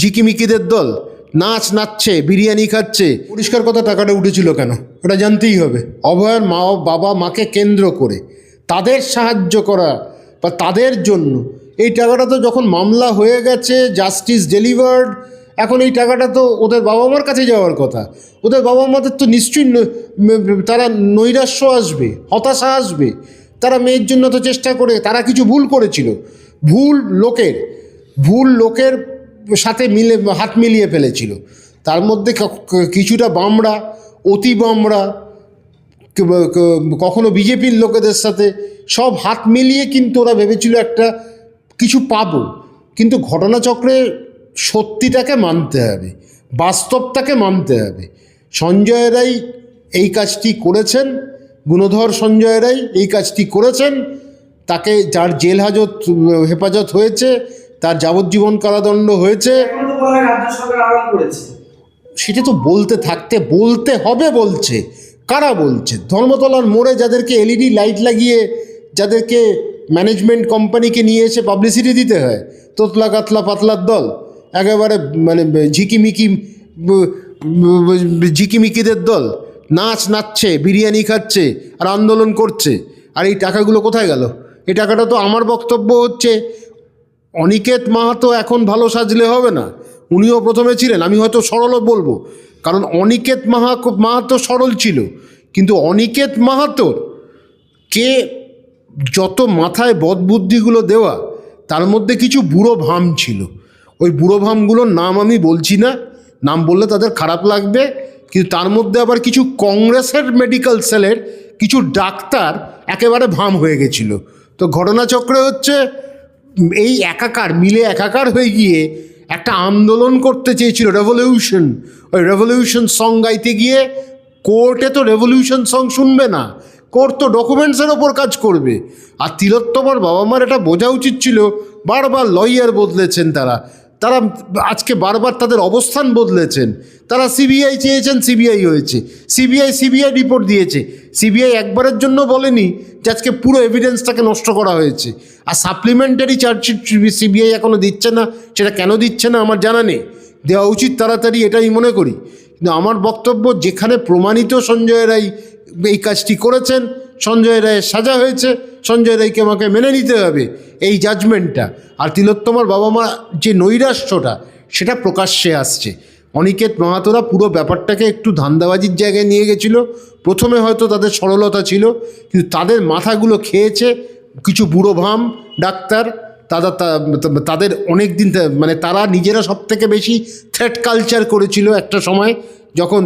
ঝিকিমিকিদের দল নাচ নাচছে, বিরিয়ানি খাচ্ছে। পরিষ্কার কথা, টাকাটা উঠেছিল কেন ওটা জানতেই হবে। অভয়ার মা বাবা মাকে কেন্দ্র করে তাদের সাহায্য করা বা তাদের জন্য এই টাকাটা তো যখন মামলা হয়ে গেছে, জাস্টিস ডেলিভার্ড, এখন এই টাকাটা তো ওদের বাবা মার কাছে যাওয়ার কথা। ওদের বাবা মাদের তো নিশ্চয়ই তারা নৈরাশ্য আসবে, হতাশা আসবে। তারা মেয়ের জন্য তো চেষ্টা করে, তারা কিছু ভুল করেছিল, ভুল লোকের সাথে হাত মিলিয়ে ফেলেছিল। তার মধ্যে কিছুটা বামড়া, অতি বামড়া, কখনো বিজেপির লোকেদের সাথে সব হাত মিলিয়ে কিন্তু ওরা ভেবেছিল একটা কিছু পাবো। কিন্তু ঘটনাচক্রে সত্যিটাকে মানতে হবে, বাস্তবটাকে মানতে হবে। সঞ্জয় রায় এই কাজটি করেছেন, গুণধর সঞ্জয় রায় এই কাজটি করেছেন। তাকে যার জেল হেফাজত হয়েছে, তার যাবজ্জীবন কারাদণ্ড হয়েছে, সেটা তো বলতে হবে। বলছে কারা? বলছে ধর্মতলার মোড়ে যাদেরকে এলইডি লাইট লাগিয়ে, যাদেরকে ম্যানেজমেন্ট কোম্পানিকে নিয়ে এসে পাবলিসিটি দিতে হয়, তোতলা কাতলা পাতলার দল, একেবারে মানে ঝিকিমিকিদের দল নাচ নাচছে, বিরিয়ানি খাচ্ছে আর আন্দোলন করছে। আর এই টাকাগুলো কোথায় গেল? এই টাকাটা তো, আমার বক্তব্য হচ্ছে, অনিকেত মাহাতো এখন ভালো সাজলে হবে না। উনিও প্রথমে ছিলেন, আমি হয়তো সরলও বলবো, কারণ অনিকেত মাহাতো সরল ছিল, কিন্তু অনিকেত মাহাতোর কে যত মাথায় বদবুদ্ধিগুলো দেওয়া, তার মধ্যে কিছু বুড়ো ভাম ছিল। ওই বুড়ো ভামগুলোর নাম আমি বলছি না, নাম বললে তাদের খারাপ লাগবে, কিন্তু তার মধ্যে আবার কিছু কংগ্রেসের মেডিকেল সেলের কিছু ডাক্তার একেবারে ভাম হয়ে গেছিল। তো ঘটনাচক্রে হচ্ছে এই একাকার হয়ে গিয়ে একটা আন্দোলন করতে চেয়েছিল, রেভলিউশন। ওই রেভলিউশন সং গাইতে গিয়ে কোর্টে তো রেভলিউশন সং শুনবে না, কোর্ট তো ডকুমেন্টসের ওপর কাজ করবে। আর তিলোত্তমার বাবা মার এটা বোঝা উচিত ছিল। বারবার লয়ার বদলেছেন তারা আজকে বারবার তাদের অবস্থান বদলেছেন। তারা সিবিআই চেয়েছেন, সিবিআই হয়েছে, সিবিআই রিপোর্ট দিয়েছে। সিবিআই একবারের জন্য বলেনি যে আজকে পুরো এভিডেন্সটাকে নষ্ট করা হয়েছে। আর সাপ্লিমেন্টারি চার্জশিট সিবিআই এখনও দিচ্ছে না। সেটা কেন দিচ্ছে না আমার জানা নেই, দেওয়া উচিত তাড়াতাড়ি, এটাই মনে করি। কিন্তু আমার বক্তব্য, যেখানে প্রমাণিত সঞ্জয় রায় এই কাজটি করেছেন, সঞ্জয় রায়ের সাজা হয়েছে, সঞ্জয় রায়কে আমাকে মেনে নিতে হবে এই জাজমেন্টটা। আর তিলোত্তমার বাবা মা যে নৈরাশ্যটা, সেটা প্রকাশ্যে আসছে। অনিকেত মাহাতোরা পুরো ব্যাপারটাকে একটু ধান্দাবাজির জায়গায় নিয়ে গেছিল। প্রথমে হয়তো তাদের সরলতা ছিল, কিন্তু তাদের মাথাগুলো খেয়েছে কিছু বুড়ো ভাম ডাক্তার। তাদের অনেক দিন, মানে তারা নিজেরা সব থেকে বেশি থ্রেট কালচার করেছিল একটা সময়, যখন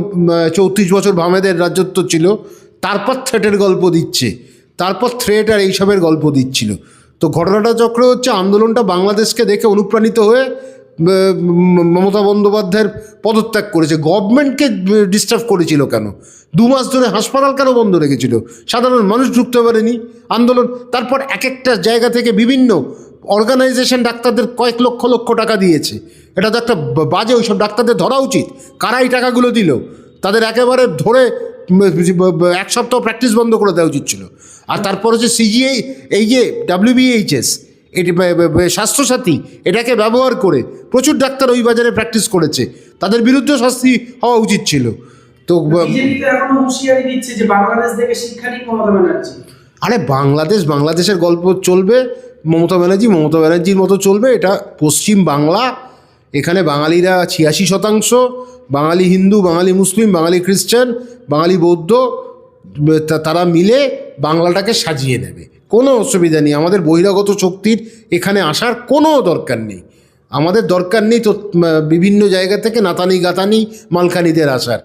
34 বছর ভামেদের রাজত্ব ছিল। তারপর থ্রেটের গল্প দিচ্ছে, তারপর থ্রেট আর এইসবের গল্প দিচ্ছিল। তো ঘটনাটা চক্র হচ্ছে, আন্দোলনটা বাংলাদেশকে দেখে অনুপ্রাণিত হয়ে মমতা বন্দ্যোপাধ্যায়ের পদত্যাগ করেছে। গভর্নমেন্টকে ডিস্টার্ব করেছিল কেন? 2 মাস ধরে হাসপাতাল কেন বন্ধ রেখেছিল? সাধারণ মানুষ ঢুকতে পারেনি আন্দোলন। তারপর এক একটা জায়গা থেকে বিভিন্ন অর্গানাইজেশন ডাক্তারদের কয়েক লক্ষ টাকা দিয়েছে। এটা তো একটা বাজে, ওইসব ডাক্তারদের ধরা উচিত। কারা এই টাকাগুলো দিল? তাদের একেবারে ধরে 1 সপ্তাহ প্র্যাকটিস বন্ধ করে দেওয়া উচিত ছিল। আর তারপর হচ্ছে সিজিআই, এই যে WBHS, এটি স্বাস্থ্যসাথী, এটাকে ব্যবহার করে প্রচুর ডাক্তার ওই বাজারে প্র্যাকটিস করেছে, তাদের বিরুদ্ধে শাস্তি হওয়া উচিত ছিল। তো আরে বাংলাদেশের গল্প চলবে, মমতা ব্যানার্জির মতো চলবে। এটা পশ্চিম বাংলা, এখানে বাঙালিরা 86%, বাঙালি হিন্দু, বাঙালি মুসলিম, বাঙালি খ্রিস্টান, বাঙালি বৌদ্ধ, তারা মিলে বাংলাটাকে সাজিয়ে নেবে। কোনো অসুবিধা নেই। আমাদের বহিরাগত শক্তির এখানে আসার কোনো দরকার নেই। আমাদের দরকার নেই তো বিভিন্ন জায়গা থেকে নাতানি গাতানি মালখানিদের আসার।